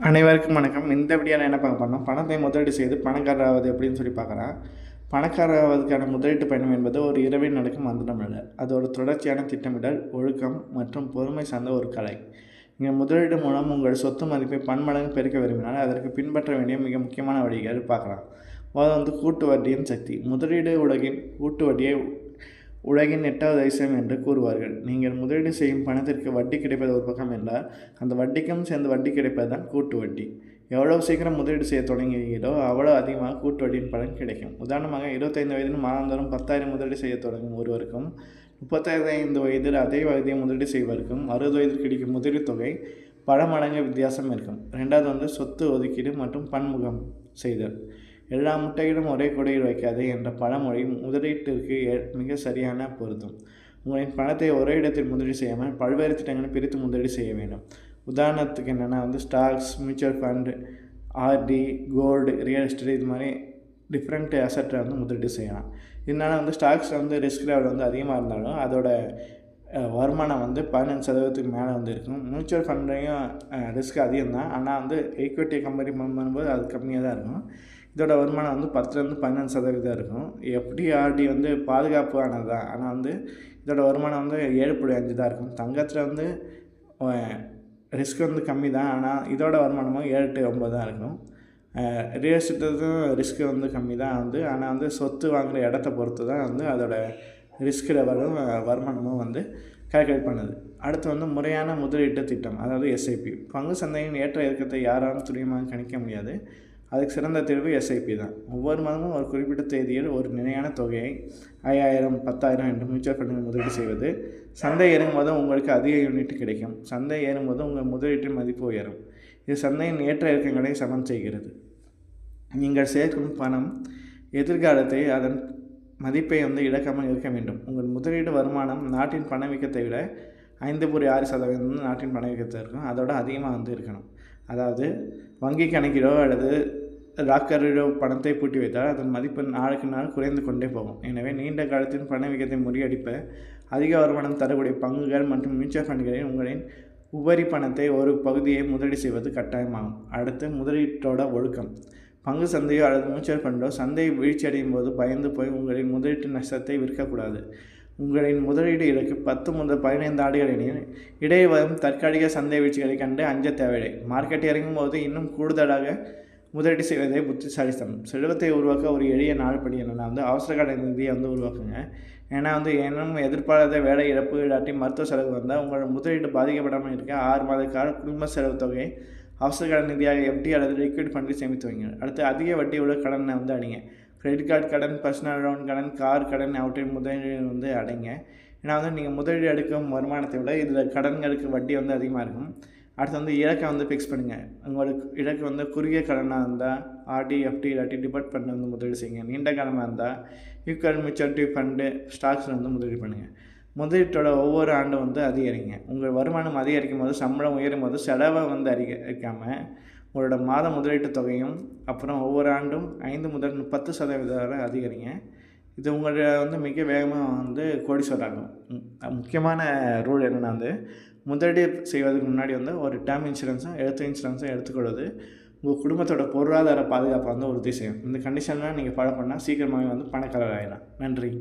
அனைவருக்கும் வணக்கம். இந்த வீடியோவில் என்ன பார்க்க போறோம்னா, பணத்தை முதலீடு செய்து பணக்காரர் ஆவது எப்படின்னு சொல்லி பார்க்கலாம். பணக்காரர் ஆவதற்கான முதலீட்டு பயணம் என்பது ஒரு இரவில் நடக்கும் மந்திரம் அல்ல. அது ஒரு தொடர்ச்சியான திட்டமிடல், ஒழுக்கம் மற்றும் பொறுமை சார்ந்த ஒரு கலை. நீங்கள் முதலீடு மூலம் உங்கள் சொத்து மதிப்பை பன்மடங்கு பெருக்க விரும்பினால் அதற்கு பின்பற்ற வேண்டிய மிக முக்கியமான வழிகள் பார்க்கலாம். முதல்ல கூட்டு வட்டியின் சக்தி. முதலீடு உலகின் கூட்டு வட்டியை உலகின் 8வது அதிசயம் என்று கூறுவார்கள். நீங்கள் முதலீடு செய்யும் பணத்திற்கு வட்டி கிடைப்பது ஒரு பக்கம் என்றால், அந்த வட்டிக்கும் சேர்ந்து வட்டி கிடைப்பது தான் கூட்டு வட்டி. எவ்வளவு சீக்கிரம் முதலீடு செய்ய தொடங்குகிறீர்களோ அவ்வளோ அதிகமாக கூட்டு வட்டியின் பலன் கிடைக்கும். உதாரணமாக 25 வயதில் மாதந்தோறும் 10,000 முதலீடு செய்ய தொடங்கும் ஒருவருக்கும் 35 வயதில் அதே வயதை முதலீடு செய்வதற்கும் 60 வயதில் கிடைக்கும் முதலீடு தொகை பல மடங்கு வித்தியாசம் இருக்கும். ரெண்டாவது சொத்து ஒதுக்கீடு மற்றும் பன்முகம் செய்தல். எல்லா முட்டைகளும் ஒரே கூடையில் வைக்காது என்ற பழமொழி முதலீட்டிற்கு மிக சரியான பொருந்தும். உங்களின் பணத்தை ஒரே இடத்தில் முதலீடு செய்யாமல் பல்வேறு திட்டங்களை பிரித்து முதலீடு செய்ய வேண்டும். உதாரணத்துக்கு என்னென்னா stocks, mutual fund, RD, gold, real estate, இது மாதிரி டிஃப்ரெண்ட் அசெட்டை முதலீடு செய்யலாம். இதனால் ஸ்டாக்ஸில் ரிஸ்க் லெவல் அதிகமாக இருந்தாலும் அதோட வருமானம் 15% மேலே இருக்கும். மியூச்சுவல் ஃபண்ட்லேயும் ரிஸ்க் அதிகம் தான், ஆனால் ஈக்விட்டி கம்பெனி பண்ணும்போது அது கம்மியாக தான் இருக்கும். இதோட வருமானம் 10லேருந்து 15% இருக்கும். எப்படி ஆர்டி பாதுகாப்பானது தான், ஆனால் இதோட வருமானம் 7.5 தான் இருக்கும். தங்கத்தில் ரிஸ்க் கம்மி தான், ஆனால் இதோட வருமானமும் 7 to 9 தான் இருக்கும். ரியல் எஸ்டேட்டும் ரிஸ்க்கு கம்மி தான், ஆனால் சொத்து வாங்குகிற இடத்த பொறுத்து தான் அதோட ரிஸ்க் லெவலும் வருமானமும் கால்குலேட் பண்ணுது. அடுத்து முறையான முதலீட்டு திட்டம், அதாவது எஸ்ஐபி. பங்கு சந்தையின் ஏற்ற இறக்கத்தை யாராலும் துல்லியமாக கணிக்க முடியாது. அதுக்கு சிறந்த தீர்வு எஸ்ஐபி தான். ஒவ்வொரு மாதமும் ஒரு குறிப்பிட்ட தேதியில் ஒரு நிலையான தொகையை 5,000, 10,000 என்று மியூச்சுவல் ஃபண்டில் முதலீடு செய்வது. சந்தை ஏறும்போது உங்களுக்கு அதிக யூனிட் கிடைக்கும். சந்தை ஏறும்போது உங்கள் முதலீட்டின் மதிப்பு உயரும். இது சந்தையின் ஏற்ற இறக்கங்களை சமன் செய்கிறது. நீங்கள் சேர்க்கும் பணம் எதிர்காலத்தை அதன் மதிப்பை இழக்காமல் இருக்க வேண்டும். உங்கள் முதலீடு வருமானம் நாட்டின் பணவீக்கத்தை விட 5.6% நாட்டின் பணவீக்கத்தை இருக்கும். அதோட அதிகமாக இருக்கணும். அதாவது வங்கி கணக்கிலோ அல்லது லாக்கரிலோ பணத்தை பூட்டி வைத்தால் அதன் மதிப்பு நாளுக்கு நாள் குறைந்து கொண்டே போகும். எனவே நீண்ட காலத்தின் பணவீக்கத்தை முறியடிப்ப அதிக வருமானம் தரக்கூடிய பங்குகள் மற்றும் மியூச்சுவல் ஃபண்டுகளில் உங்களின் உபரி பணத்தை ஒரு பகுதியை முதலீடு செய்வது கட்டாயமாகும். அடுத்து முதலீட்டோட ஒழுக்கம். பங்கு சந்தையோ அல்லது மியூச்சுவல் ஃபண்டோ சந்தை வீழ்ச்சியடையும் போது பயந்து போய் உங்களின் முதலீட்டு நஷ்டத்தை விற்கக்கூடாது. உங்களின் முதலீடு இலக்கு 10 முதல் 15 ஆண்டுகள் எனில் இடையே வரும் தற்காலிக சந்தை வீழ்ச்சிகளை கண்டு அஞ்ச தேவையில்லை. மார்க்கெட் இறங்கும் போது இன்னும் கூடுதலாக முதலீடு செய்வதை புத்திசாலித்தனம். செல்வத்தை உருவாக்க ஒரு எளிய நாள்படி என்னென்னா அவசரகால நிதியை உருவாக்குங்க. ஏன்னா ஏனும் எதிர்பாராத வேலை இழப்பு இல்லாட்டி மருத்துவ செலவு வந்தால் உங்களோட முதலீடு பாதிக்கப்படாமல் இருக்க 6 மாத கால குடும்ப செலவு தொகை அவசரகால நிதியாக எஃப்டி அல்லது லிக்விட் ஃபண்டில் சேமித்து வைங்க. அடுத்து அதிக வட்டி உள்ள கடனை அடைங்க. கிரெடிட் கார்டு கடன், பர்சனல் லோன் கடன், கார் கடன் அவற்றின் முதலீடு அடைங்க. ஏன்னா நீங்கள் முதலீடு எடுக்கும் வருமானத்தை விட இதில் கடன்களுக்கு வட்டி அதிகமாக இருக்கும். அடுத்து இலக்கை ஃபிக்ஸ் பண்ணுங்கள். உங்களுக்கு இலக்கு குறுகிய கடனாக இருந்தால் ஆர்டி, எஃப்டி இல்லாட்டி டிபார்ட் ஃபண்ட் முதலீடு செய்யுங்க. நீண்ட காலமாக இருந்தால் ஈக்குவல் மெச்சூரிட்டி ஃபண்டு, ஸ்டாக்ஸில் முதலீடு பண்ணுங்கள். முதலீட்டோட ஒவ்வொரு ஆண்டும் அதிகரிங்க. உங்கள் வருமானம் அதிகரிக்கும் போது, சம்பளம் உயரும் போது செலவை அதிகரிக்காமல் உங்களோட மாத முதலீட்டு தொகையும் அப்புறம் ஒவ்வொரு ஆண்டும் 5 முதல் 10% வரை அதிகரிங்க. இது உங்களை மிக வேகமாக கோடீஸ்வரர் ஆகும். முக்கியமான ரூல் என்னென்னா முதலீடு செய்வதற்கு முன்னாடி ஒரு டேர்ம் இன்சூரன்ஸும் இன்சூரன்ஸும் எடுத்துக்கொள்வது உங்கள் குடும்பத்தோட பொருளாதார பாதுகாப்பை உறுதி செய்யும். இந்த கண்டிஷன்லாம் நீங்கள் ஃபாலோ பண்ணால் சீக்கிரமாகவே பணக்காரர் ஆகிடலாம். நன்றி.